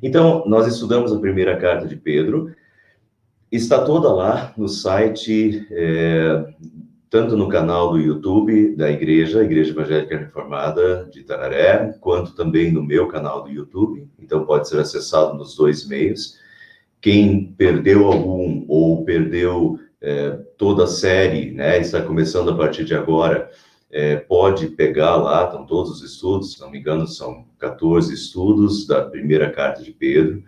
Então, nós estudamos a primeira carta de Pedro, está toda lá no site, tanto no canal do YouTube da Igreja Evangélica Reformada de Itararé, quanto também no meu canal do YouTube, então pode ser acessado nos dois meios. Quem perdeu algum ou perdeu toda a série, né, está começando a partir de agora, pode pegar lá, estão todos os estudos, se não me engano, são 14 estudos da primeira carta de Pedro,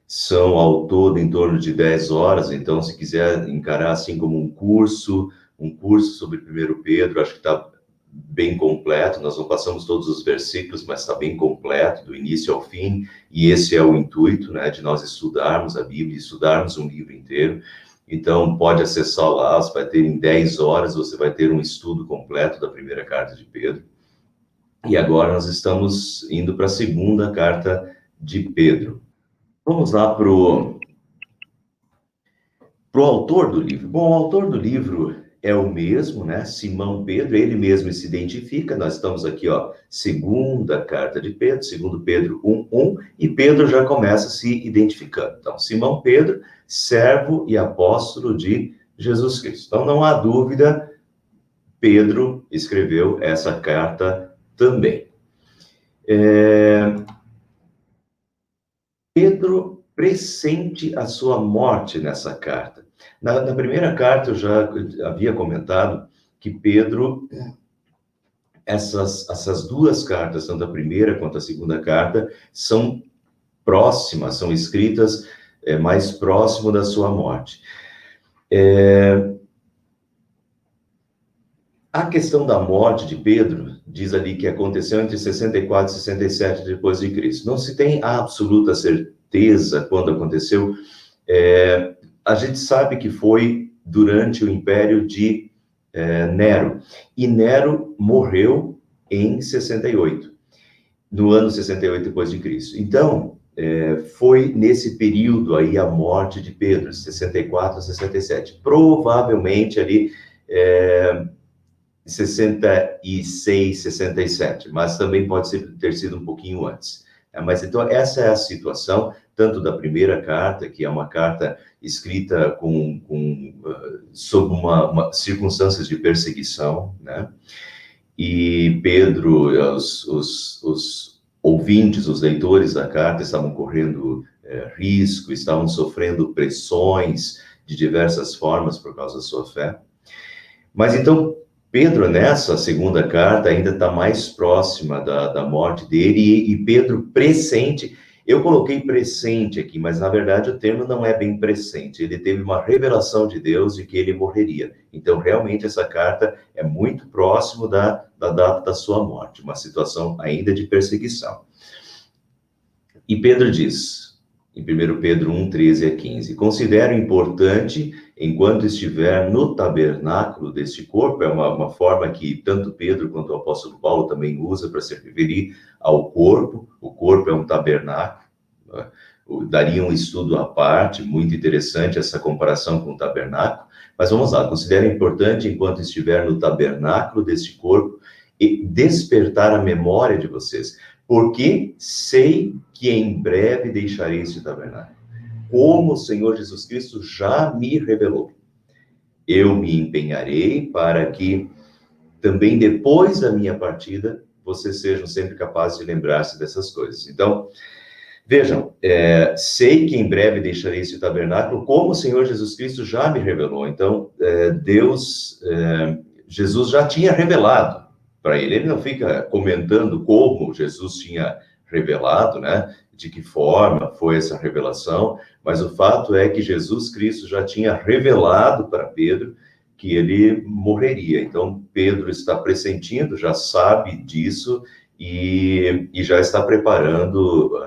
são ao todo em torno de 10 horas, então se quiser encarar assim como um curso sobre 1 Pedro, acho que está bem completo, nós não passamos todos os versículos, mas está bem completo, do início ao fim, e esse é o intuito, né, de nós estudarmos a Bíblia, estudarmos um livro inteiro. Então, pode acessar lá, você vai ter em 10 horas, você vai ter um estudo completo da primeira carta de Pedro. E agora nós estamos indo para a segunda carta de Pedro. Vamos lá para o autor do livro. Bom, o autor do livro é o mesmo, né? Simão Pedro, ele mesmo se identifica. Nós estamos aqui, ó, segunda carta de Pedro, segundo Pedro 1:1, e Pedro já começa se identificando. Então, Simão Pedro, servo e apóstolo de Jesus Cristo. Então, não há dúvida, Pedro escreveu essa carta também. Pedro pressente a sua morte nessa carta. Na primeira carta, eu já havia comentado que Pedro, essas duas cartas, tanto a primeira quanto a segunda carta, são próximas, são escritas mais próximo da sua morte. A questão da morte de Pedro, diz ali que aconteceu entre 64 e 67 depois de Cristo. Não se tem a absoluta certeza quando aconteceu. A gente sabe que foi durante o império de Nero. E Nero morreu em 68, no ano 68 depois de Cristo. Então, foi nesse período aí a morte de Pedro, 64 a 67. Provavelmente ali 66, 67, mas também pode ter sido um pouquinho antes. Mas então essa é a situação, tanto da primeira carta, que é uma carta escrita sob circunstâncias de perseguição, né? E Pedro, os ouvintes, os leitores da carta estavam correndo risco, estavam sofrendo pressões de diversas formas por causa da sua fé. Mas então, Pedro, nessa segunda carta, ainda está mais próxima da morte dele, e Pedro pressente. Eu coloquei pressente aqui, mas na verdade o termo não é bem pressente. Ele teve uma revelação de Deus de que ele morreria. Então, realmente, essa carta é muito próximo da data da sua morte, uma situação ainda de perseguição. E Pedro diz, em 1 Pedro 1, 13 a 15, considero importante, enquanto estiver no tabernáculo deste corpo, é uma forma que tanto Pedro quanto o apóstolo Paulo também usa para se referir ao corpo. O corpo é um tabernáculo, né? Daria um estudo à parte, muito interessante essa comparação com o tabernáculo, mas vamos lá, considero importante, enquanto estiver no tabernáculo deste corpo, e despertar a memória de vocês, porque sei que em breve deixarei este tabernáculo, como o Senhor Jesus Cristo já me revelou. Eu me empenharei para que também depois da minha partida, vocês sejam sempre capazes de lembrar-se dessas coisas. Então, vejam, sei que em breve deixarei esse tabernáculo, como o Senhor Jesus Cristo já me revelou. Então, Jesus já tinha revelado para ele. Ele não fica comentando como Jesus tinha revelado, né? De que forma foi essa revelação, mas o fato é que Jesus Cristo já tinha revelado para Pedro que ele morreria. Então, Pedro está pressentindo, já sabe disso e já está preparando.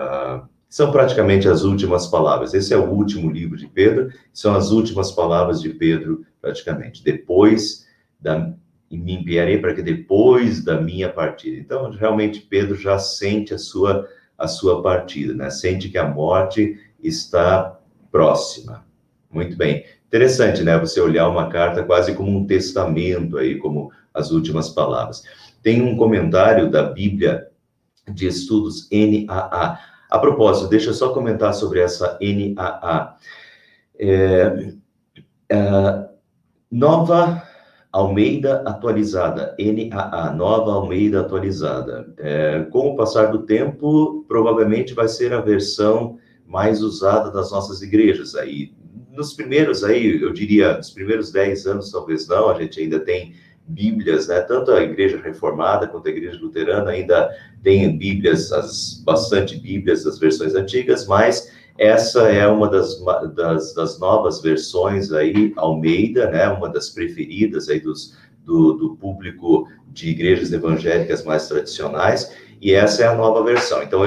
São praticamente as últimas palavras. Esse é o último livro de Pedro, são as últimas palavras de Pedro, praticamente. E me enviarei para que depois da minha partida. Então, realmente, Pedro já sente a sua partida, né? Sente que a morte está próxima. Muito bem. Interessante, né? Você olhar uma carta quase como um testamento aí, como as últimas palavras. Tem um comentário da Bíblia de Estudos NAA. A propósito, deixa eu só comentar sobre essa NAA. Nova Almeida Atualizada, NAA, Nova Almeida Atualizada. Com o passar do tempo, provavelmente vai ser a versão mais usada das nossas igrejas. Aí, nos primeiros, eu diria, nos primeiros 10 anos, talvez não, a gente ainda tem Bíblias, né? Tanto a igreja reformada quanto a igreja luterana ainda tem Bíblias, bastante Bíblias das versões antigas, mas essa é uma das novas versões aí, Almeida, né? Uma das preferidas aí do público de igrejas evangélicas mais tradicionais, e essa é a nova versão. Então,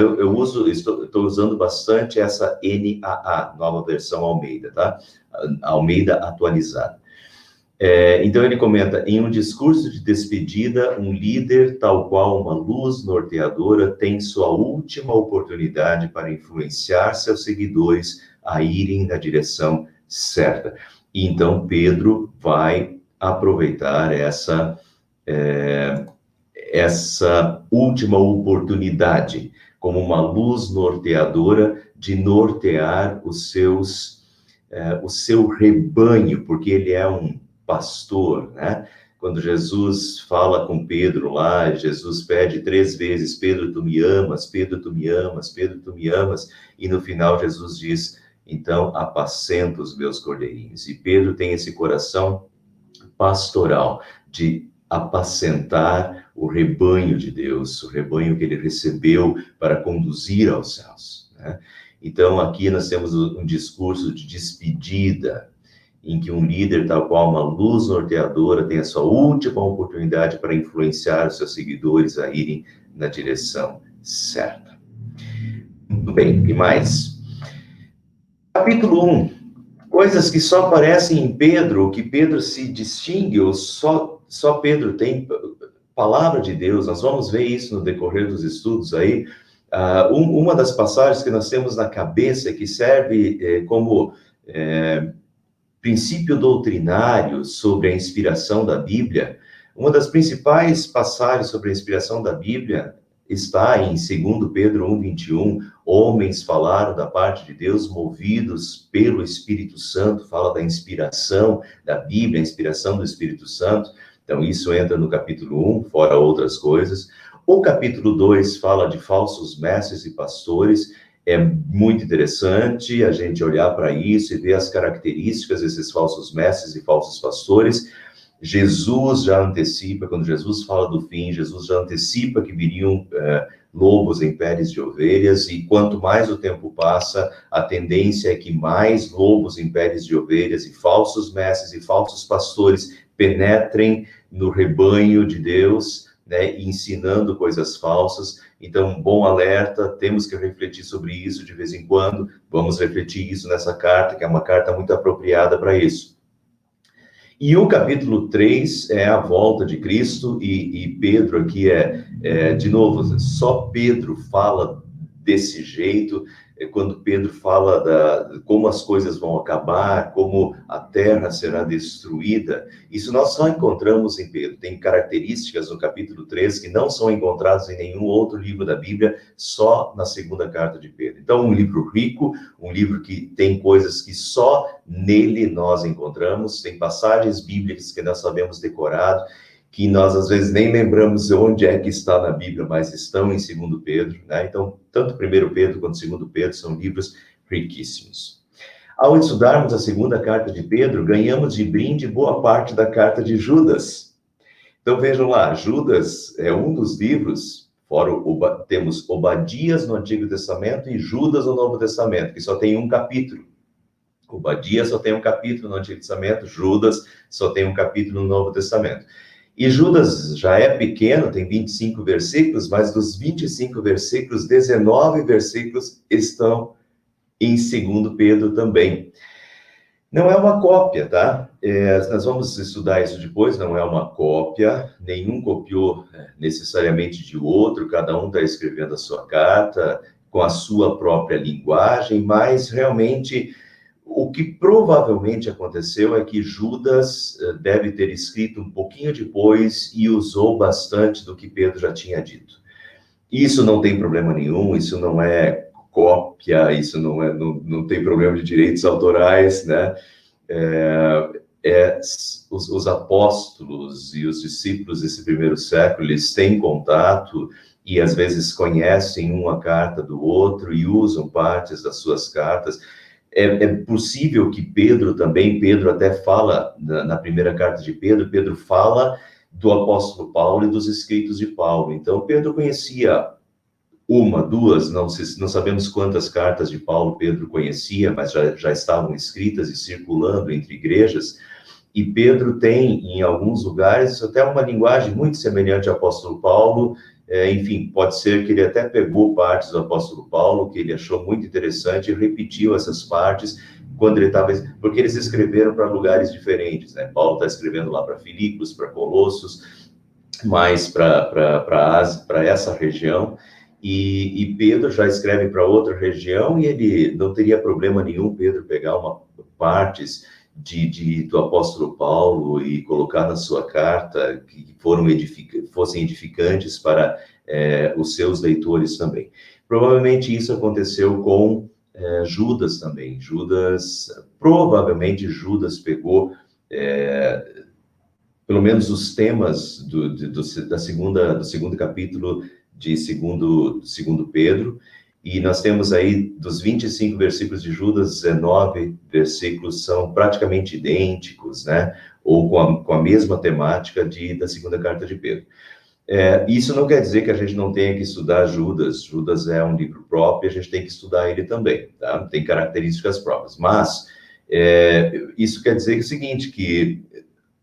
estou usando bastante essa NAA, nova versão Almeida, tá? Almeida atualizada. Então, ele comenta, em um discurso de despedida, um líder, tal qual uma luz norteadora, tem sua última oportunidade para influenciar seus seguidores a irem na direção certa. E então, Pedro vai aproveitar essa última oportunidade como uma luz norteadora de nortear o seu rebanho, porque ele é um pastor, né? Quando Jesus fala com Pedro lá, Jesus pede 3 vezes, Pedro, tu me amas, Pedro, tu me amas, Pedro, tu me amas, e no final Jesus diz, então, apacenta os meus cordeirinhos. E Pedro tem esse coração pastoral, de apacentar o rebanho de Deus, o rebanho que ele recebeu para conduzir aos céus, né? Então, aqui nós temos um discurso de despedida, em que um líder, tal qual uma luz norteadora, tem a sua última oportunidade para influenciar os seus seguidores a irem na direção certa. Muito bem, e mais? Capítulo 1. Coisas que só aparecem em Pedro, que Pedro se distingue, ou só Pedro tem palavra de Deus. Nós vamos ver isso no decorrer dos estudos aí. Uma das passagens que nós temos na cabeça, que serve como princípio doutrinário sobre a inspiração da Bíblia, uma das principais passagens sobre a inspiração da Bíblia está em 2 Pedro 1:21, homens falaram da parte de Deus movidos pelo Espírito Santo, fala da inspiração da Bíblia, a inspiração do Espírito Santo. Então, isso entra no capítulo 1, fora outras coisas. O capítulo 2 fala de falsos mestres e pastores. É muito interessante a gente olhar para isso e ver as características desses falsos mestres e falsos pastores. Jesus já antecipa, quando Jesus fala do fim, Jesus já antecipa que viriam lobos em peles de ovelhas, e quanto mais o tempo passa, a tendência é que mais lobos em peles de ovelhas e falsos mestres e falsos pastores penetrem no rebanho de Deus, né, ensinando coisas falsas. Então, bom alerta, temos que refletir sobre isso de vez em quando. Vamos refletir isso nessa carta, que é uma carta muito apropriada para isso. E o capítulo 3 é a volta de Cristo, e Pedro aqui de novo, só Pedro fala desse jeito, quando Pedro fala como as coisas vão acabar, como a terra será destruída. Isso nós só encontramos em Pedro. Tem características no capítulo 3 que não são encontradas em nenhum outro livro da Bíblia, só na segunda carta de Pedro. Então, um livro rico, um livro que tem coisas que só nele nós encontramos, tem passagens bíblicas que nós sabemos decorado, que nós às vezes nem lembramos onde é que está na Bíblia, mas estão em 2 Pedro, né? Então, tanto 1 Pedro quanto 2 Pedro são livros riquíssimos. Ao estudarmos a segunda carta de Pedro, ganhamos de brinde boa parte da carta de Judas. Então, vejam lá, Judas é um dos livros, temos Obadias no Antigo Testamento e Judas no Novo Testamento, que só tem um capítulo. Obadias só tem um capítulo no Antigo Testamento, Judas só tem um capítulo no Novo Testamento. E Judas já é pequeno, tem 25 versículos, mas dos 25 versículos, 19 versículos estão em 2 Pedro também. Não é uma cópia, tá? Nós vamos estudar isso depois, não é uma cópia, nenhum copiou necessariamente de outro, cada um está escrevendo a sua carta com a sua própria linguagem, mas realmente o que provavelmente aconteceu é que Judas deve ter escrito um pouquinho depois e usou bastante do que Pedro já tinha dito. Isso não tem problema nenhum, isso não é cópia, isso não tem problema de direitos autorais, né? Os apóstolos e os discípulos desse primeiro século, eles têm contato e às vezes conhecem uma carta do outro e usam partes das suas cartas. É possível que Pedro até fala, na primeira carta de Pedro fala do apóstolo Paulo e dos escritos de Paulo. Então, Pedro conhecia uma, duas, não sabemos quantas cartas de Paulo Pedro conhecia, mas já estavam escritas e circulando entre igrejas. E Pedro tem, em alguns lugares, até uma linguagem muito semelhante ao apóstolo Paulo. Enfim, pode ser que ele até pegou partes do apóstolo Paulo, que ele achou muito interessante, e repetiu essas partes quando ele estava... Porque eles escreveram para lugares diferentes, né? Paulo está escrevendo lá para Filipos, para Colossos, mais para essa região, e Pedro já escreve para outra região, e ele não teria problema nenhum, Pedro, pegar partes do apóstolo Paulo e colocar na sua carta, que fossem edificantes para os seus leitores também. Provavelmente isso aconteceu com Judas também. Provavelmente Judas pegou pelo menos os temas do segundo capítulo de segundo Pedro, e nós temos aí, dos 25 versículos de Judas, 19 versículos são praticamente idênticos, né? Ou com a mesma temática da segunda carta de Pedro. Isso não quer dizer que a gente não tenha que estudar Judas. Judas é um livro próprio, a gente tem que estudar ele também, tá? Tem características próprias. Mas isso quer dizer o seguinte, que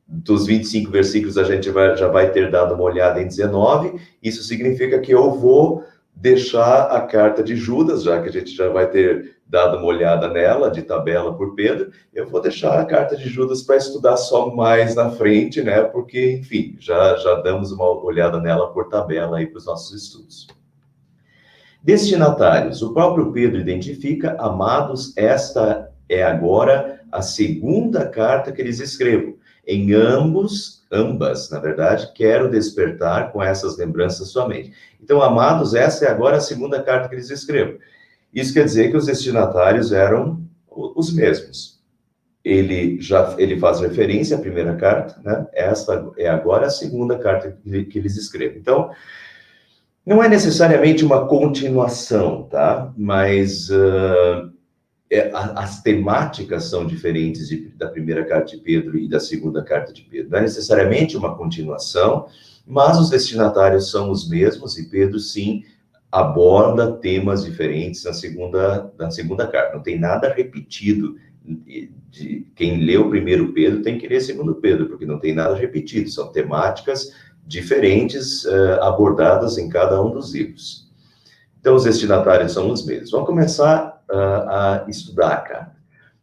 dos 25 versículos a gente já vai ter dado uma olhada em 19, isso significa que eu vou deixar a carta de Judas, já que a gente já vai ter dado uma olhada nela, de tabela por Pedro, eu vou deixar a carta de Judas para estudar só mais na frente, né? Porque, enfim, já damos uma olhada nela por tabela aí para os nossos estudos. Destinatários. O próprio Pedro identifica: amados, esta é agora a segunda carta que lhes escrevo. Em ambas, na verdade, quero despertar com essas lembranças somente. Então, amados, essa é agora a segunda carta que lhes escrevo. Isso quer dizer que os destinatários eram os mesmos. Ele faz referência à primeira carta, né? Esta é agora a segunda carta que lhes escrevo. Então, não é necessariamente uma continuação, tá? Mas as temáticas são diferentes da primeira carta de Pedro e da segunda carta de Pedro. Não é necessariamente uma continuação, mas os destinatários são os mesmos, e Pedro, sim, aborda temas diferentes na segunda carta. Não tem nada repetido. Quem leu primeiro Pedro tem que ler segundo Pedro, porque não tem nada repetido. São temáticas diferentes abordadas em cada um dos livros. Então, os destinatários são os mesmos. Vamos começar a estudar a carta.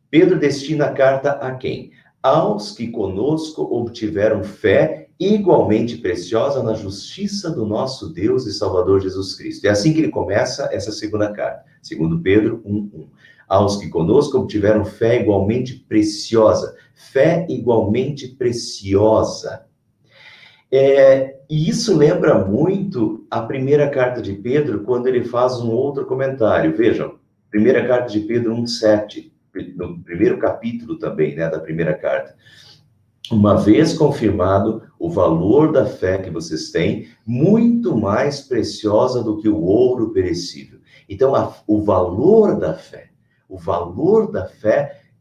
Pedro destina a carta a quem? Aos que conosco obtiveram fé igualmente preciosa na justiça do nosso Deus e Salvador Jesus Cristo. É assim que ele começa essa segunda carta, segundo Pedro 1:1. Aos que conosco obtiveram fé igualmente preciosa. Fé igualmente preciosa. E isso lembra muito a primeira carta de Pedro, quando ele faz um outro comentário. Vejam, primeira carta de Pedro 1:7, no primeiro capítulo também, né, da primeira carta. Uma vez confirmado o valor da fé que vocês têm, muito mais preciosa do que o ouro perecível. Então, o valor da fé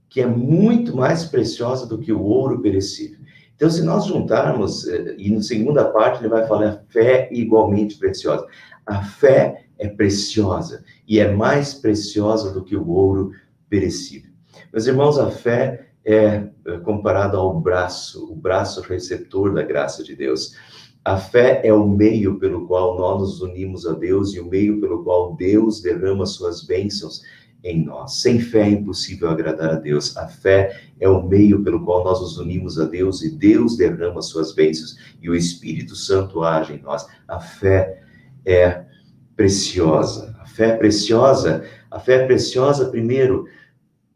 que é muito mais preciosa do que o ouro perecível. Então, se nós juntarmos, e na segunda parte ele vai falar fé igualmente preciosa. A fé é preciosa e é mais preciosa do que o ouro perecível. Meus irmãos, a fé é comparada ao braço, o braço receptor da graça de Deus. A fé é o meio pelo qual nós nos unimos a Deus e o meio pelo qual Deus derrama suas bênçãos em nós. Sem fé é impossível agradar a Deus. A fé é o meio pelo qual nós nos unimos a Deus e Deus derrama suas bênçãos e o Espírito Santo age em nós. A fé é preciosa. A fé é preciosa, primeiro,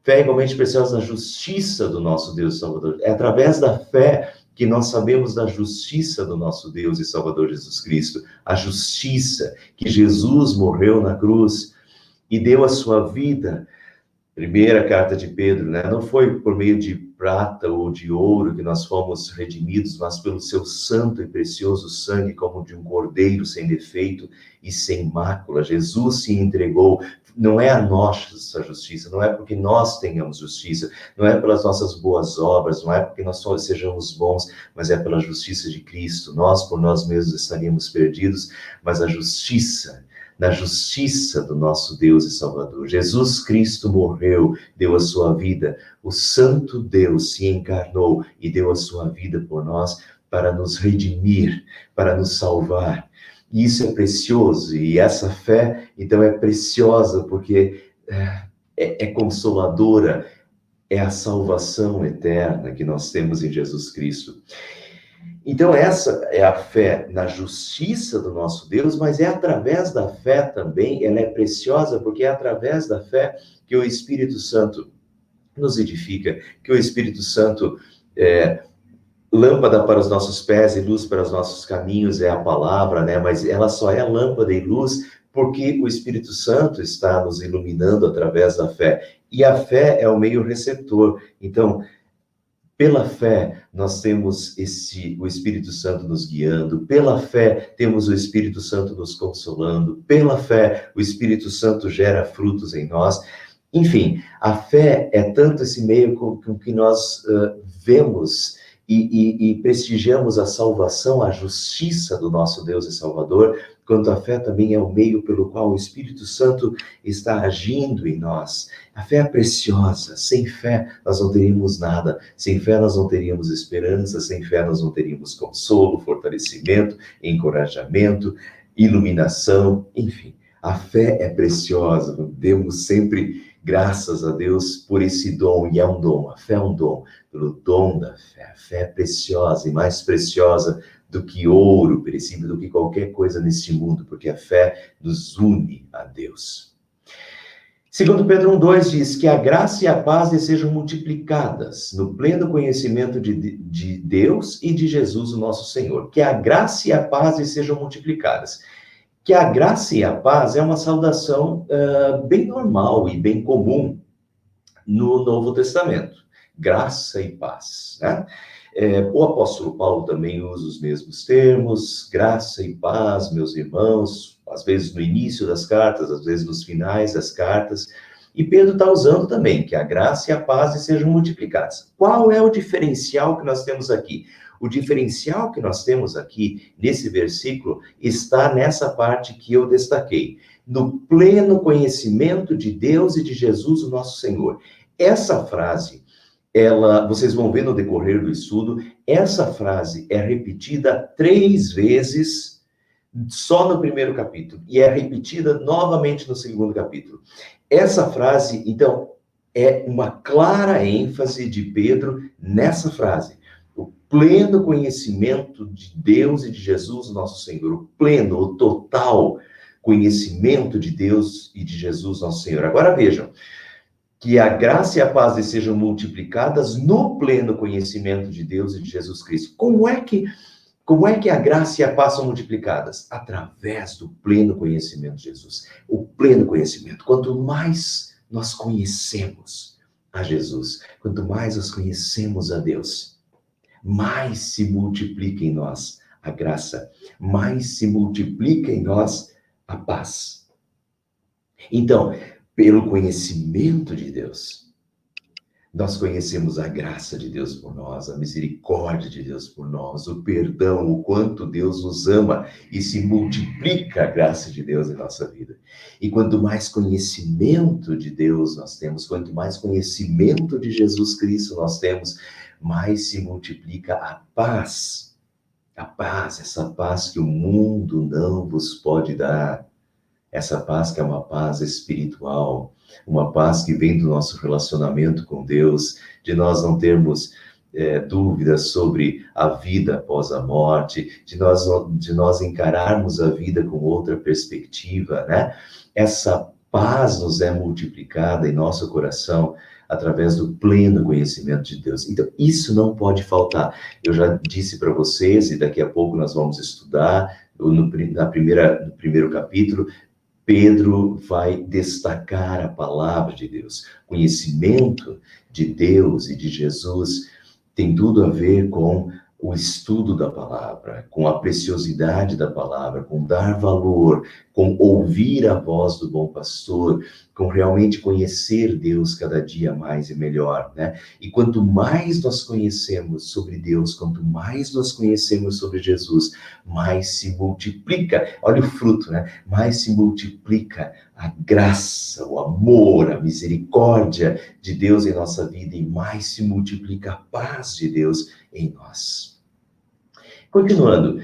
fé igualmente preciosa na justiça do nosso Deus e Salvador. É através da fé que nós sabemos da justiça do nosso Deus e Salvador Jesus Cristo. A justiça que Jesus morreu na cruz e deu a sua vida. Primeira carta de Pedro, né? Não foi por meio de prata ou de ouro que nós fomos redimidos, mas pelo seu santo e precioso sangue, como de um cordeiro sem defeito e sem mácula. Jesus se entregou. Não é a nossa justiça, não é porque nós tenhamos justiça, não é pelas nossas boas obras, não é porque nós sejamos bons, mas é pela justiça de Cristo. Nós, por nós mesmos, estaríamos perdidos, mas a justiça, na justiça do nosso Deus e Salvador. Jesus Cristo morreu, deu a sua vida. O Santo Deus se encarnou e deu a sua vida por nós para nos redimir, para nos salvar. E isso é precioso, e essa fé, então, é preciosa, porque é consoladora, é a salvação eterna que nós temos em Jesus Cristo. Então, essa é a fé na justiça do nosso Deus, mas é através da fé também, ela é preciosa, porque é através da fé que o Espírito Santo nos edifica, que o Espírito Santo lâmpada para os nossos pés e luz para os nossos caminhos é a palavra, né? Mas ela só é lâmpada e luz porque o Espírito Santo está nos iluminando através da fé. E a fé é o meio receptor. Então, pela fé, nós temos o Espírito Santo nos guiando. Pela fé, temos o Espírito Santo nos consolando. Pela fé, o Espírito Santo gera frutos em nós. Enfim, a fé é tanto esse meio com que nós vemos e prestigiamos a salvação, a justiça do nosso Deus e Salvador, quanto a fé também é o meio pelo qual o Espírito Santo está agindo em nós. A fé é preciosa. Sem fé, nós não teríamos nada. Sem fé, nós não teríamos esperança. Sem fé, nós não teríamos consolo, fortalecimento, encorajamento, iluminação, enfim. A fé é preciosa. Demos sempre graças a Deus por esse dom, e é um dom. A fé é um dom, pelo dom da fé. A fé é preciosa e mais preciosa do que ouro perecível, do que qualquer coisa neste mundo, porque a fé nos une a Deus. Segundo Pedro 1,2 diz que a graça e a paz lhe sejam multiplicadas no pleno conhecimento de Deus e de Jesus, o nosso Senhor. Que a graça e a paz lhe sejam multiplicadas. Que a graça e a paz é uma saudação bem normal e bem comum no Novo Testamento. Graça e paz, né? O apóstolo Paulo também usa os mesmos termos, graça e paz, meus irmãos, às vezes no início das cartas, às vezes nos finais das cartas, e Pedro está usando também, que a graça e a paz sejam multiplicadas. Qual é o diferencial que nós temos aqui? O diferencial que nós temos aqui, nesse versículo, está nessa parte que eu destaquei, no pleno conhecimento de Deus e de Jesus, o nosso Senhor. Essa frase, vocês vão ver no decorrer do estudo, essa frase é repetida 3 vezes só no primeiro capítulo, e é repetida novamente no segundo capítulo. Essa frase, então, é uma clara ênfase de Pedro nessa frase. O pleno conhecimento de Deus e de Jesus, nosso Senhor. O pleno, o total conhecimento de Deus e de Jesus, nosso Senhor. Agora vejam, que a graça e a paz lhe sejam multiplicadas no pleno conhecimento de Deus e de Jesus Cristo. Como é que a graça e a paz são multiplicadas? Através do pleno conhecimento de Jesus. O pleno conhecimento. Quanto mais nós conhecemos a Jesus, quanto mais nós conhecemos a Deus, mais se multiplica em nós a graça, mais se multiplica em nós a paz. Então, pelo conhecimento de Deus, nós conhecemos a graça de Deus por nós, a misericórdia de Deus por nós, o perdão, o quanto Deus nos ama, e se multiplica a graça de Deus em nossa vida. E quanto mais conhecimento de Deus nós temos, quanto mais conhecimento de Jesus Cristo nós temos, mais se multiplica a paz. A paz, essa paz que o mundo não vos pode dar. Essa paz que é uma paz espiritual, uma paz que vem do nosso relacionamento com Deus, de nós não termos dúvidas sobre a vida após a morte, de nós encararmos a vida com outra perspectiva, né? Essa paz nos é multiplicada em nosso coração através do pleno conhecimento de Deus. Então, isso não pode faltar. Eu já disse para vocês, e daqui a pouco nós vamos estudar, no primeiro capítulo, Pedro vai destacar a palavra de Deus. Conhecimento de Deus e de Jesus tem tudo a ver com o estudo da palavra, com a preciosidade da palavra, com dar valor, com ouvir a voz do bom pastor, com realmente conhecer Deus cada dia mais e melhor, né? E quanto mais nós conhecemos sobre Deus, quanto mais nós conhecemos sobre Jesus, mais se multiplica, olha o fruto, né? Mais se multiplica a graça, o amor, a misericórdia de Deus em nossa vida e mais se multiplica a paz de Deus em nós. Continuando,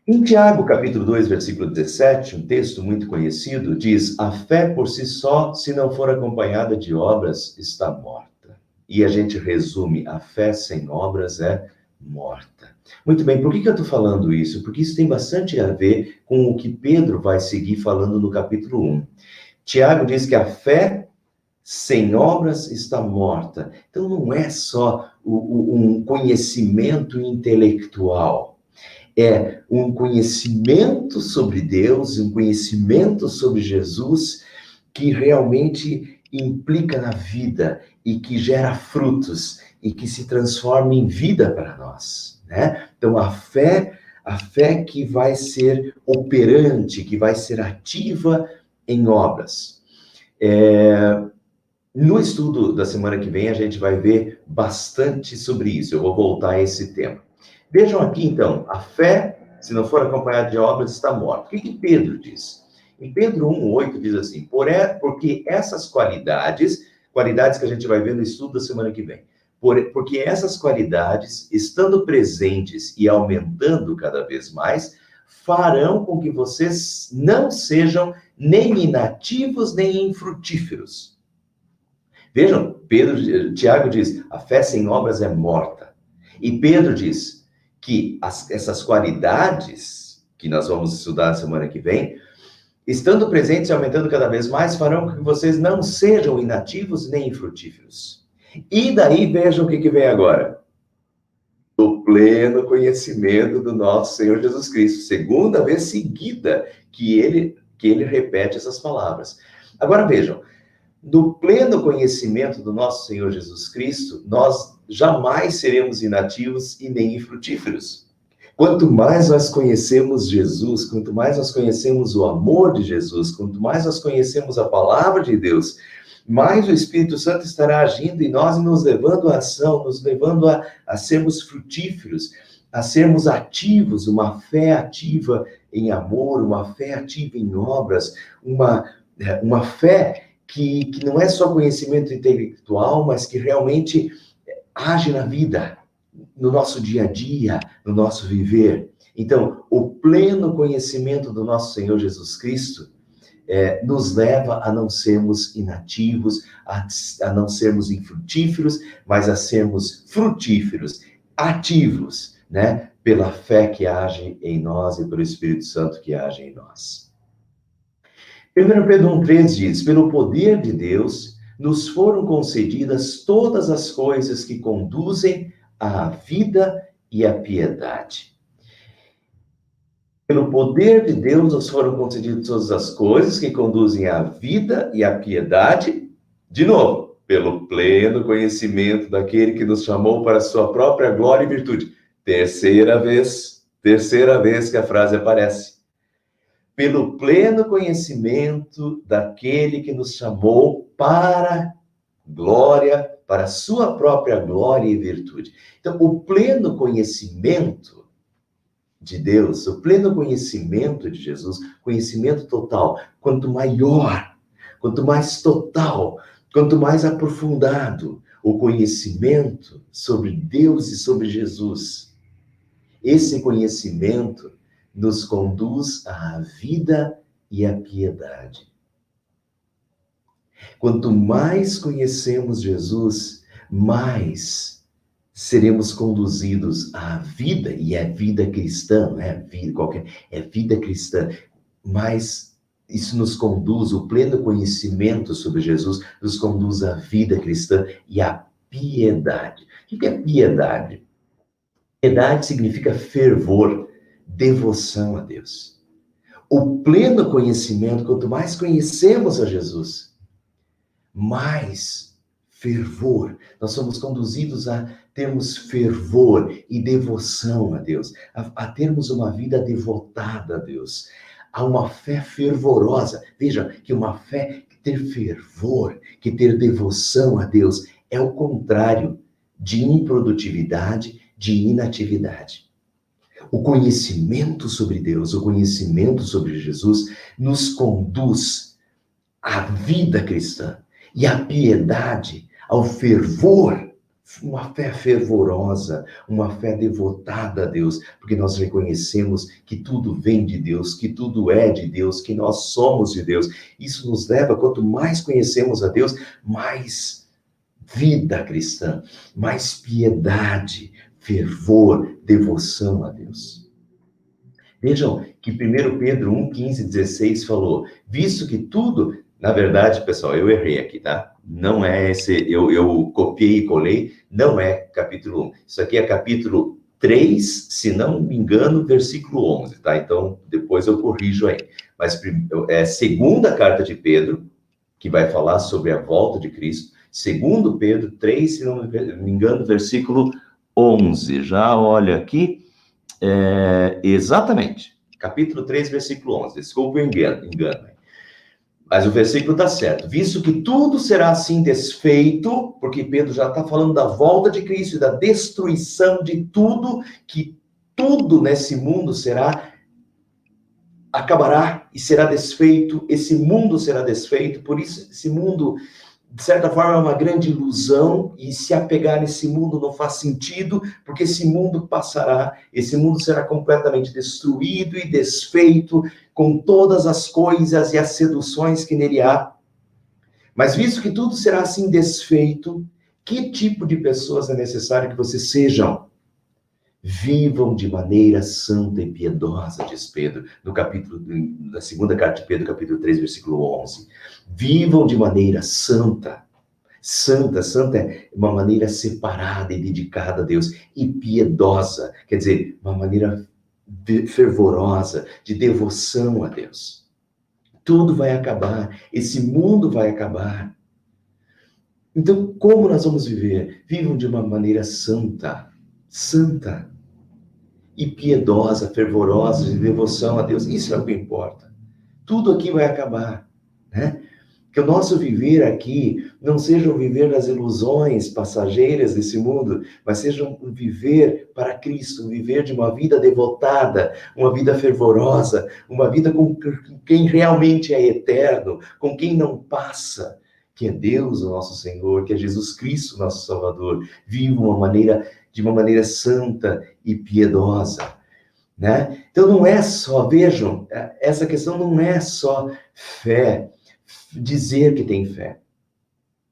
em Tiago, capítulo 2, versículo 17, um texto muito conhecido, diz: a fé por si só, se não for acompanhada de obras, está morta. E a gente resume, a fé sem obras é morta. Muito bem, por que eu estou falando isso? Porque isso tem bastante a ver com o que Pedro vai seguir falando no capítulo 1. Tiago diz que a fé sem obras está morta. Então não é só um conhecimento intelectual, é um conhecimento sobre Deus, um conhecimento sobre Jesus que realmente implica na vida e que gera frutos e que se transforma em vida para nós, né? Então a fé que vai ser operante, que vai ser ativa em obras. No estudo da semana que vem, a gente vai ver bastante sobre isso. Eu vou voltar a esse tema. Vejam aqui, então, a fé, se não for acompanhada de obras, está morta. O que Pedro diz? Em Pedro 1,8 diz assim, porque essas qualidades que a gente vai ver no estudo da semana que vem, porque essas qualidades, estando presentes e aumentando cada vez mais, farão com que vocês não sejam nem inativos, nem infrutíferos. Vejam, Tiago diz, a fé sem obras é morta. E Pedro diz que essas qualidades, que nós vamos estudar na semana que vem, estando presentes e aumentando cada vez mais, farão com que vocês não sejam inativos nem infrutíferos. E daí vejam o que vem agora. Do pleno conhecimento do nosso Senhor Jesus Cristo. Segunda vez seguida que ele repete essas palavras. Agora vejam, do pleno conhecimento do nosso Senhor Jesus Cristo, nós jamais seremos inativos e nem infrutíferos. Quanto mais nós conhecemos Jesus, quanto mais nós conhecemos o amor de Jesus, quanto mais nós conhecemos a palavra de Deus, mais o Espírito Santo estará agindo em nós e nos levando à ação, nos levando a sermos frutíferos, a sermos ativos, uma fé ativa em amor, uma fé ativa em obras, uma fé que não é só conhecimento intelectual, mas que realmente age na vida, no nosso dia a dia, no nosso viver. Então, o pleno conhecimento do nosso Senhor Jesus Cristo nos leva a não sermos inativos, a não sermos infrutíferos, mas a sermos frutíferos, ativos, né? Pela fé que age em nós e pelo Espírito Santo que age em nós. 1 Pedro 1,3 diz, pelo poder de Deus, nos foram concedidas todas as coisas que conduzem à vida e à piedade. Pelo poder de Deus, nos foram concedidas todas as coisas que conduzem à vida e à piedade. De novo, pelo pleno conhecimento daquele que nos chamou para a sua própria glória e virtude. Terceira vez que a frase aparece. Pelo pleno conhecimento daquele que nos chamou para glória, para a sua própria glória e virtude. Então, o pleno conhecimento de Deus, o pleno conhecimento de Jesus, conhecimento total, quanto maior, quanto mais total, quanto mais aprofundado o conhecimento sobre Deus e sobre Jesus, esse conhecimento nos conduz à vida e à piedade. Quanto mais conhecemos Jesus, mais seremos conduzidos à vida, e é vida cristã, não é vida qualquer, é vida cristã, mas isso nos conduz, o pleno conhecimento sobre Jesus, nos conduz à vida cristã e à piedade. O que é piedade? Piedade significa fervor, devoção a Deus. o pleno conhecimento, quanto mais conhecemos a Jesus, mais fervor. Nós somos conduzidos a termos fervor e devoção a Deus, a termos uma vida devotada a Deus, a uma fé fervorosa. Veja que uma fé que ter fervor, que ter devoção a Deus, é o contrário de improdutividade, de inatividade. O conhecimento sobre Deus, o conhecimento sobre Jesus, nos conduz à vida cristã e à piedade, ao fervor, uma fé fervorosa, uma fé devotada a Deus, porque nós reconhecemos que tudo vem de Deus, que tudo é de Deus, que nós somos de Deus. Isso nos leva, quanto mais conhecemos a Deus, mais vida cristã, mais piedade, fervor, devoção a Deus. Vejam que 1 Pedro 1, 15, 16 falou, visto que tudo, na verdade, pessoal, eu errei aqui, tá? Não é esse, eu copiei e colei, não é capítulo 1. Isso aqui é capítulo 3, se não me engano, versículo 11, tá? Então, depois eu corrijo aí. Mas é segunda carta de Pedro, que vai falar sobre a volta de Cristo. Segundo Pedro 3, se não me engano, versículo 11. Já olha aqui. Exatamente. Capítulo 3, versículo 11. Desculpa o engano. Mas o versículo está certo. Visto que tudo será assim desfeito, porque Pedro já está falando da volta de Cristo e da destruição de tudo, que tudo nesse mundo acabará e será desfeito, esse mundo será desfeito, por isso esse mundo, de certa forma, é uma grande ilusão, e se apegar nesse mundo não faz sentido, porque esse mundo passará, esse mundo será completamente destruído e desfeito, com todas as coisas e as seduções que nele há. Mas visto que tudo será assim desfeito, que tipo de pessoas é necessário que vocês sejam? Vivam de maneira santa e piedosa, diz Pedro, na segunda carta de Pedro, capítulo 3, versículo 11. Vivam de maneira santa. Santa é uma maneira separada e dedicada a Deus. E piedosa, quer dizer, uma maneira fervorosa, de devoção a Deus. Tudo vai acabar, esse mundo vai acabar. Então, como nós vamos viver? Vivam de uma maneira santa e piedosa, fervorosa, de devoção a Deus. Isso é o que importa. Tudo aqui vai acabar, né? Que o nosso viver aqui não seja um viver das ilusões passageiras desse mundo, mas seja um viver para Cristo, um viver de uma vida devotada, uma vida fervorosa, uma vida com quem realmente é eterno, com quem não passa, que é Deus, o nosso Senhor, que é Jesus Cristo, nosso Salvador. Viva de uma maneira santa e piedosa, né? Então não é só, vejam, essa questão não é só fé, dizer que tem fé.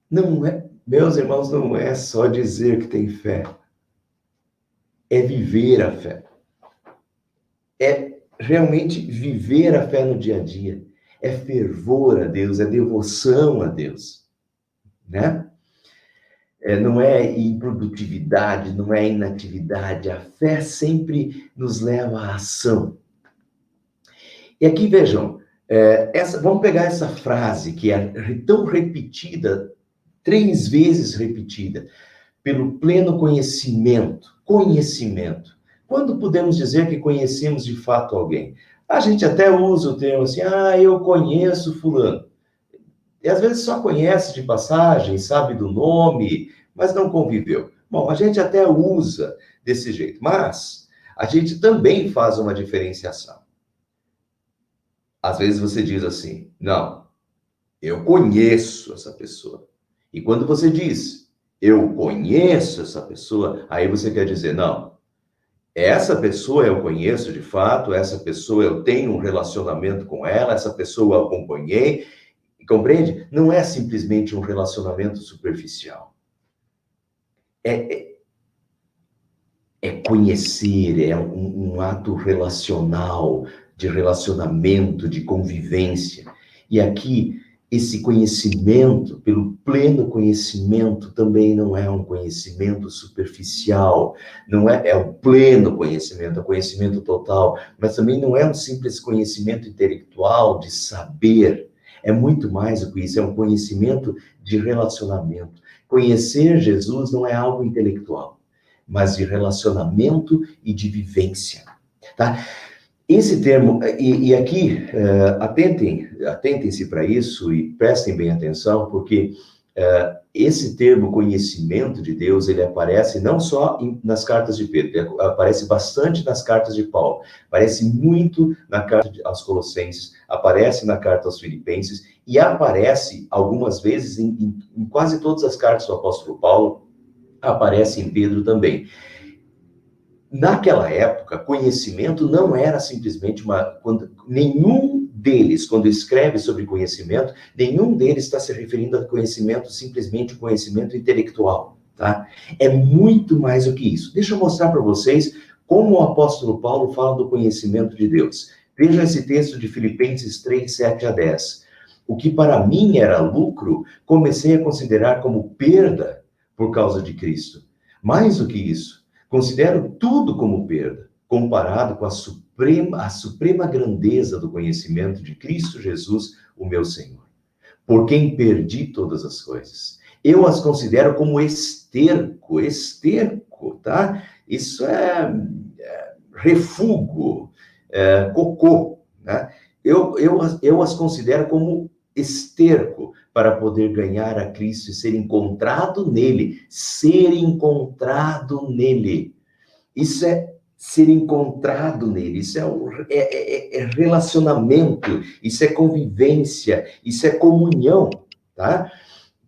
Não é, meus irmãos, não é só dizer que tem fé. É viver a fé. É realmente viver a fé no dia a dia. É fervor a Deus, é devoção a Deus, né? Não é improdutividade, não é inatividade. A fé sempre nos leva à ação. E aqui, vejam, vamos pegar essa frase que é tão repetida, 3 vezes repetida, pelo pleno conhecimento. Conhecimento. Quando podemos dizer que conhecemos de fato alguém? A gente até usa o termo assim, eu conheço fulano. E às vezes só conhece de passagem, sabe do nome, mas não conviveu. Bom, a gente até usa desse jeito, mas a gente também faz uma diferenciação. Às vezes você diz assim, não, eu conheço essa pessoa. E quando você diz, eu conheço essa pessoa, aí você quer dizer, não, essa pessoa eu conheço de fato, essa pessoa eu tenho um relacionamento com ela, essa pessoa eu acompanhei. Compreende? Não é simplesmente um relacionamento superficial. É conhecer, é um ato relacional, de relacionamento, de convivência. E aqui esse conhecimento, pelo pleno conhecimento, também não é um conhecimento superficial, não é o pleno conhecimento, é o conhecimento total, mas também não é um simples conhecimento intelectual de saber, é muito mais do que isso, é um conhecimento de relacionamento. Conhecer Jesus não é algo intelectual, mas de relacionamento e de vivência, tá? Esse termo, e aqui, atentem-se para isso e prestem bem atenção, porque esse termo conhecimento de Deus, ele aparece não só nas cartas de Pedro, ele aparece bastante nas cartas de Paulo, aparece muito na carta aos Colossenses, aparece na carta aos Filipenses, e aparece algumas vezes em quase todas as cartas do apóstolo Paulo, aparece em Pedro também. Naquela época, conhecimento não era simplesmente nenhum deles, quando escreve sobre conhecimento, nenhum deles está se referindo a conhecimento, simplesmente conhecimento intelectual, tá? É muito mais do que isso. Deixa eu mostrar para vocês como o apóstolo Paulo fala do conhecimento de Deus. Veja esse texto de Filipenses 3, 7 a 10. O que para mim era lucro, comecei a considerar como perda por causa de Cristo. Mais do que isso, considero tudo como perda, comparado com a suprema grandeza do conhecimento de Cristo Jesus, o meu Senhor, por quem perdi todas as coisas. Eu as considero como esterco, tá? Isso é refúgio, cocô, né? Eu as considero como esterco para poder ganhar a Cristo e ser encontrado nele. Isso é ser encontrado nele, isso é relacionamento, isso é convivência, isso é comunhão, tá?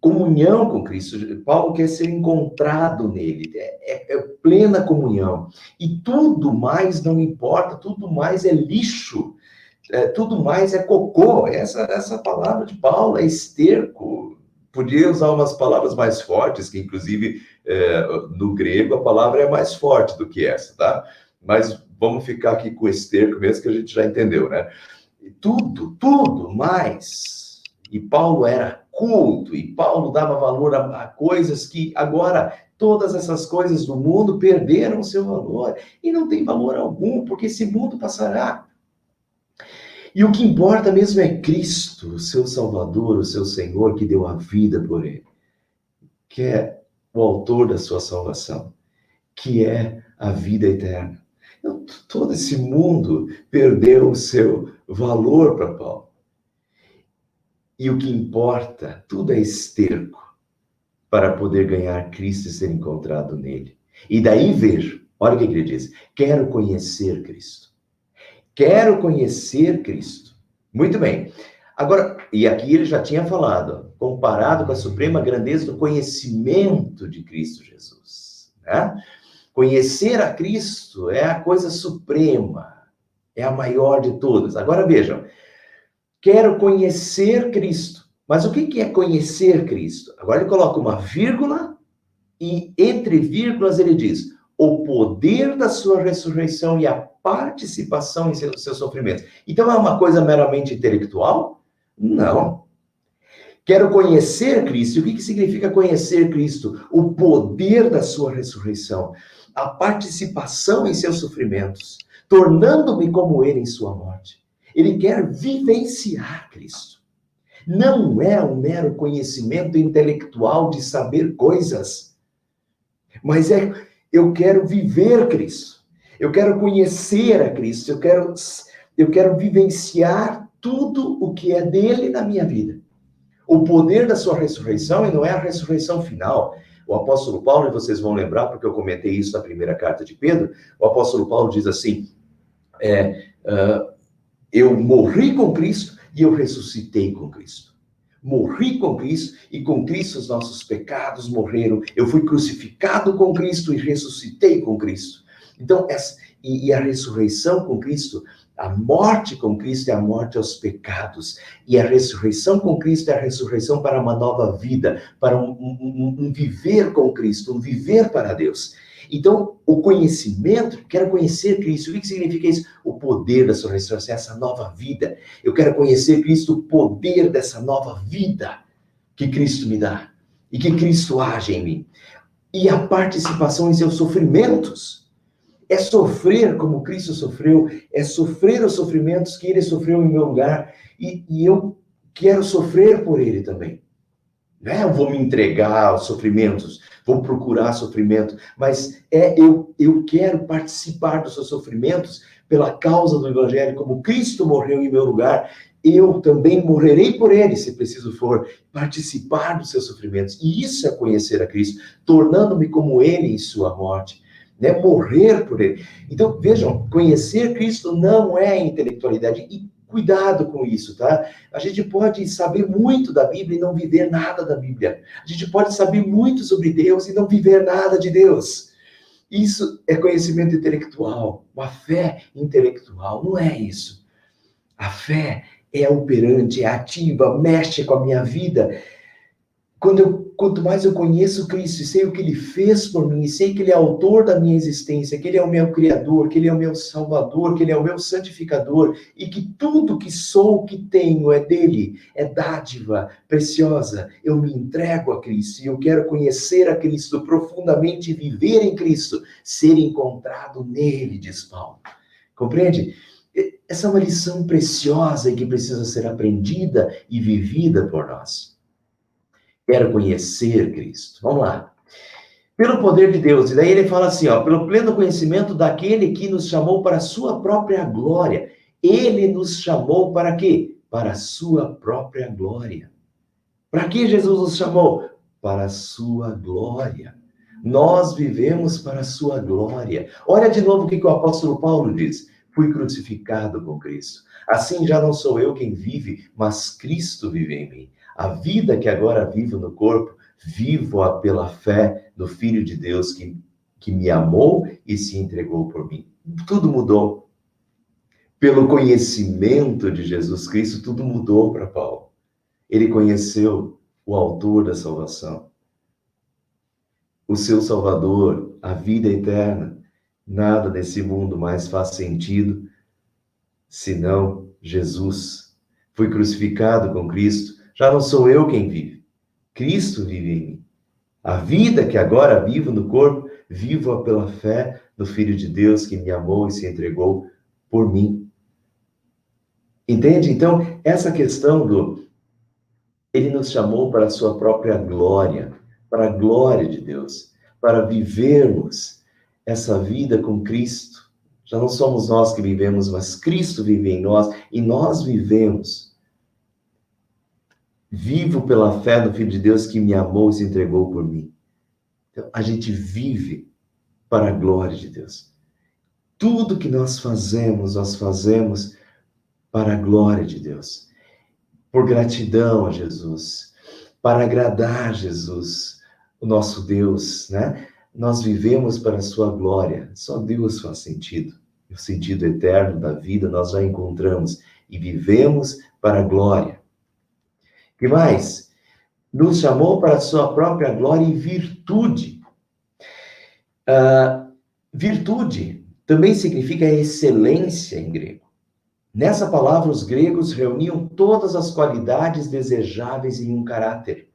Comunhão com Cristo. Paulo quer ser encontrado nele, é plena comunhão. E tudo mais não importa, tudo mais é lixo, tudo mais é cocô. Essa palavra de Paulo é esterco. Podia usar umas palavras mais fortes, que inclusive no grego a palavra é mais forte do que essa, tá? Mas vamos ficar aqui com esterco mesmo, que a gente já entendeu, né? Tudo mais. E Paulo era culto, e Paulo dava valor a coisas que agora todas essas coisas do mundo perderam o seu valor. E não tem valor algum, porque esse mundo passará. E o que importa mesmo é Cristo, o seu Salvador, o seu Senhor, que deu a vida por ele, que é o autor da sua salvação, que é a vida eterna. Então, todo esse mundo perdeu o seu valor para Paulo. E o que importa, tudo é esterco para poder ganhar Cristo e ser encontrado nele. E daí vejo, olha o que ele diz, quero conhecer Cristo. Quero conhecer Cristo. Muito bem. Agora, e aqui ele já tinha falado, comparado com a suprema grandeza do conhecimento de Cristo Jesus, né? Conhecer a Cristo é a coisa suprema, é a maior de todas. Agora vejam, quero conhecer Cristo. Mas o que é conhecer Cristo? Agora ele coloca uma vírgula e entre vírgulas ele diz, o poder da sua ressurreição e a participação em seus sofrimentos. Então é uma coisa meramente intelectual? Não. Quero conhecer Cristo. O que significa conhecer Cristo? O poder da sua ressurreição, a participação em seus sofrimentos, tornando-me como ele em sua morte. Ele quer vivenciar Cristo. Não é um mero conhecimento intelectual de saber coisas, mas eu quero viver Cristo. Eu quero conhecer a Cristo. Eu quero vivenciar tudo o que é dele na minha vida. O poder da sua ressurreição, e não é a ressurreição final. O apóstolo Paulo, e vocês vão lembrar, porque eu comentei isso na primeira carta de Pedro, o apóstolo Paulo diz assim, eu morri com Cristo e eu ressuscitei com Cristo. Morri com Cristo e com Cristo os nossos pecados morreram. Eu fui crucificado com Cristo e ressuscitei com Cristo. Então, a ressurreição com Cristo, a morte com Cristo é a morte aos pecados. E a ressurreição com Cristo é a ressurreição para uma nova vida, para um viver com Cristo, um viver para Deus. Então, o conhecimento, quero conhecer Cristo. O que significa isso? O poder da sua ressurreição, essa nova vida. Eu quero conhecer Cristo, o poder dessa nova vida que Cristo me dá e que Cristo age em mim. E a participação em seus sofrimentos. É sofrer como Cristo sofreu, é sofrer os sofrimentos que ele sofreu em meu lugar, e eu quero sofrer por ele também. Não é eu vou me entregar aos sofrimentos, vou procurar sofrimento, mas eu quero participar dos seus sofrimentos pela causa do Evangelho, como Cristo morreu em meu lugar, eu também morrerei por ele, se preciso for, participar dos seus sofrimentos. E isso é conhecer a Cristo, tornando-me como ele em sua morte, né? Morrer por ele. Então, vejam, conhecer Cristo não é intelectualidade, e cuidado com isso, tá? A gente pode saber muito da Bíblia e não viver nada da Bíblia. A gente pode saber muito sobre Deus e não viver nada de Deus. Isso é conhecimento intelectual, uma fé intelectual, não é isso. A fé é operante, é ativa, mexe com a minha vida. Quanto mais eu conheço Cristo e sei o que Ele fez por mim, e sei que Ele é autor da minha existência, que Ele é o meu Criador, que Ele é o meu Salvador, que Ele é o meu santificador, e que tudo que sou, que tenho, é dEle, é dádiva preciosa, eu me entrego a Cristo, e eu quero conhecer a Cristo profundamente, viver em Cristo, ser encontrado nele, diz Paulo. Compreende? Essa é uma lição preciosa e que precisa ser aprendida e vivida por nós. Quero conhecer Cristo. Vamos lá. Pelo poder de Deus. E daí ele fala assim, ó, pelo pleno conhecimento daquele que nos chamou para a sua própria glória. Ele nos chamou para quê? Para a sua própria glória. Para que Jesus nos chamou? Para a sua glória. Nós vivemos para a sua glória. Olha de novo o que o apóstolo Paulo diz. Fui crucificado com Cristo. Assim já não sou eu quem vive, mas Cristo vive em mim. A vida que agora vivo no corpo, vivo-a pela fé do Filho de Deus que me amou e se entregou por mim. Tudo mudou. Pelo conhecimento de Jesus Cristo, tudo mudou para Paulo. Ele conheceu o autor da salvação, o seu Salvador, a vida eterna. Nada nesse mundo mais faz sentido senão Jesus. Fui crucificado com Cristo. Já não sou eu quem vive. Cristo vive em mim. A vida que agora vivo no corpo, vivo-a pela fé do Filho de Deus que me amou e se entregou por mim. Entende? Então, essa questão Ele nos chamou para a sua própria glória, para a glória de Deus, para vivermos essa vida com Cristo. Já não somos nós que vivemos, mas Cristo vive em nós e nós vivemos. Vivo pela fé do Filho de Deus que me amou e se entregou por mim. Então, a gente vive para a glória de Deus. Tudo que nós fazemos para a glória de Deus. Por gratidão a Jesus, para agradar Jesus, o nosso Deus, né? Nós vivemos para a sua glória. Só Deus faz sentido. O sentido eterno da vida nós já encontramos e vivemos para a glória. Que mais? Nos chamou para a sua própria glória e virtude. Virtude também significa excelência em grego. Nessa palavra, os gregos reuniam todas as qualidades desejáveis em um caráter.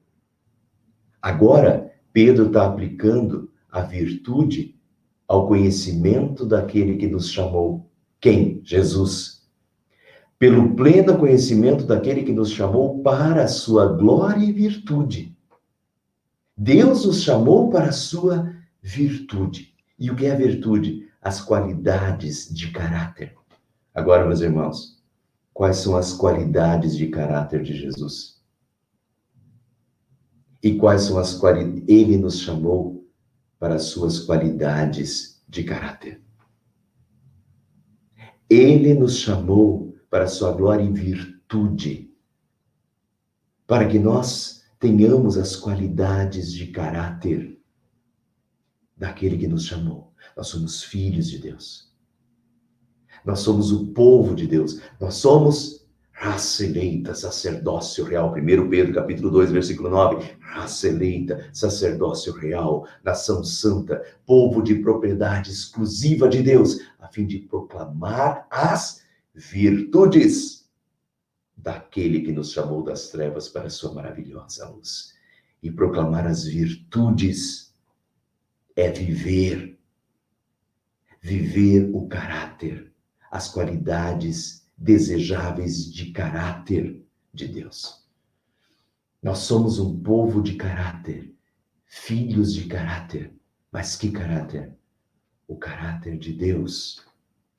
Agora, Pedro está aplicando a virtude ao conhecimento daquele que nos chamou. Quem? Jesus. Pelo pleno conhecimento daquele que nos chamou para a sua glória e virtude. Deus nos chamou para a sua virtude. E o que é a virtude? As qualidades de caráter. Agora, meus irmãos, quais são as qualidades de caráter de Jesus? E quais são as qualidades? Ele nos chamou para as suas qualidades de caráter. Ele nos chamou para a sua glória e virtude, para que nós tenhamos as qualidades de caráter daquele que nos chamou. Nós somos filhos de Deus. Nós somos o povo de Deus. Nós somos raça eleita, sacerdócio real. 1 Pedro, capítulo 2, versículo 9. Raça eleita, sacerdócio real, nação santa, povo de propriedade exclusiva de Deus, a fim de proclamar as virtudes daquele que nos chamou das trevas para a sua maravilhosa luz. E proclamar as virtudes é viver o caráter, as qualidades desejáveis de caráter de Deus. Nós somos um povo de caráter, filhos de caráter. Mas que caráter? O caráter de Deus,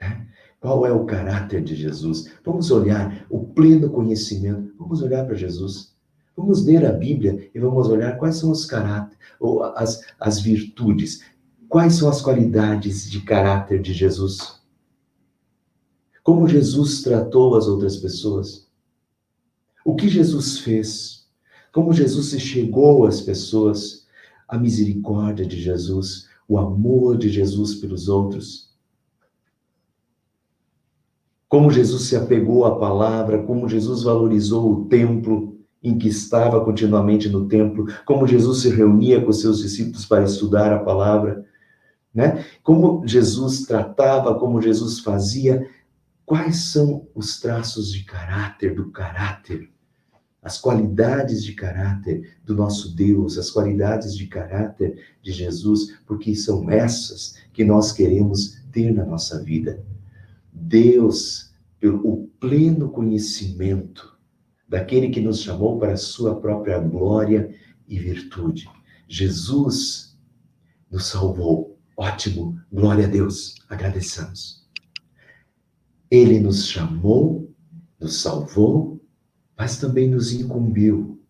né? Qual é o caráter de Jesus? Vamos olhar o pleno conhecimento, vamos olhar para Jesus. Vamos ler a Bíblia e vamos olhar quais são os caráteres, ou as virtudes, quais são as qualidades de caráter de Jesus. Como Jesus tratou as outras pessoas. O que Jesus fez. Como Jesus se chegou às pessoas. A misericórdia de Jesus, o amor de Jesus pelos outros. Como Jesus se apegou à palavra, como Jesus valorizou o templo em que estava continuamente no templo, como Jesus se reunia com seus discípulos para estudar a palavra, né? Como Jesus tratava, como Jesus fazia, quais são os traços de caráter, do caráter, as qualidades de caráter do nosso Deus, as qualidades de caráter de Jesus, porque são essas que nós queremos ter na nossa vida. Deus, o pleno conhecimento daquele que nos chamou para a sua própria glória e virtude. Jesus nos salvou. Ótimo, glória a Deus, agradeçamos. Ele nos chamou, nos salvou, mas também nos incumbiu.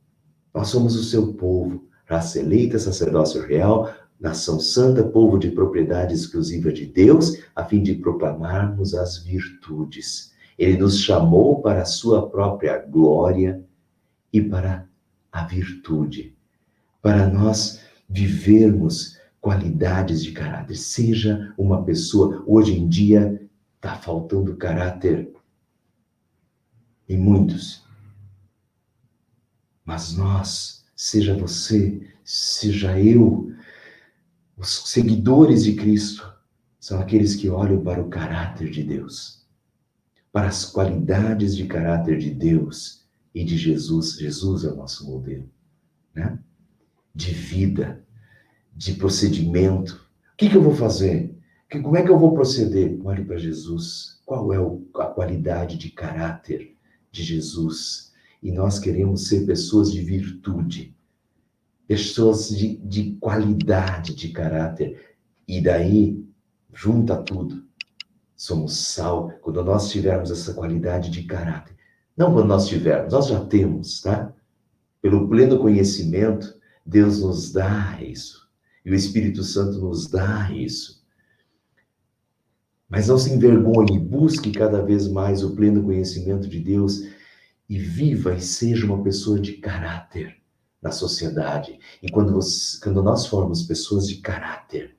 Nós somos o seu povo, raça eleita, sacerdócio real, nação santa, povo de propriedade exclusiva de Deus, a fim de proclamarmos as virtudes. Ele nos chamou para a sua própria glória e para a virtude, para nós vivermos qualidades de caráter. Seja uma pessoa, hoje em dia está faltando caráter em muitos. Mas nós, seja você, seja eu, os seguidores de Cristo, são aqueles que olham para o caráter de Deus, para as qualidades de caráter de Deus e de Jesus. Jesus é o nosso modelo, né? De vida, de procedimento. O que eu vou fazer? Como é que eu vou proceder? Olhe para Jesus. Qual é a qualidade de caráter de Jesus? E nós queremos ser pessoas de virtude, pessoas de qualidade de caráter. E daí, junta tudo. Somos sal. Quando nós tivermos essa qualidade de caráter. Não quando nós tivermos, nós já temos, tá? Pelo pleno conhecimento, Deus nos dá isso. E o Espírito Santo nos dá isso. Mas não se envergonhe, busque cada vez mais o pleno conhecimento de Deus e viva e seja uma pessoa de caráter na sociedade. E quando nós formos pessoas de caráter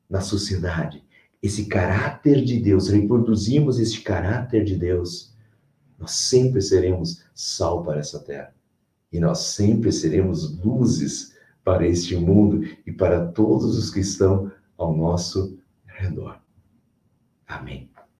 na sociedade, esse caráter de Deus, reproduzimos esse caráter de Deus, nós sempre seremos sal para essa terra. E nós sempre seremos luzes para este mundo e para todos os que estão ao nosso redor. Amém.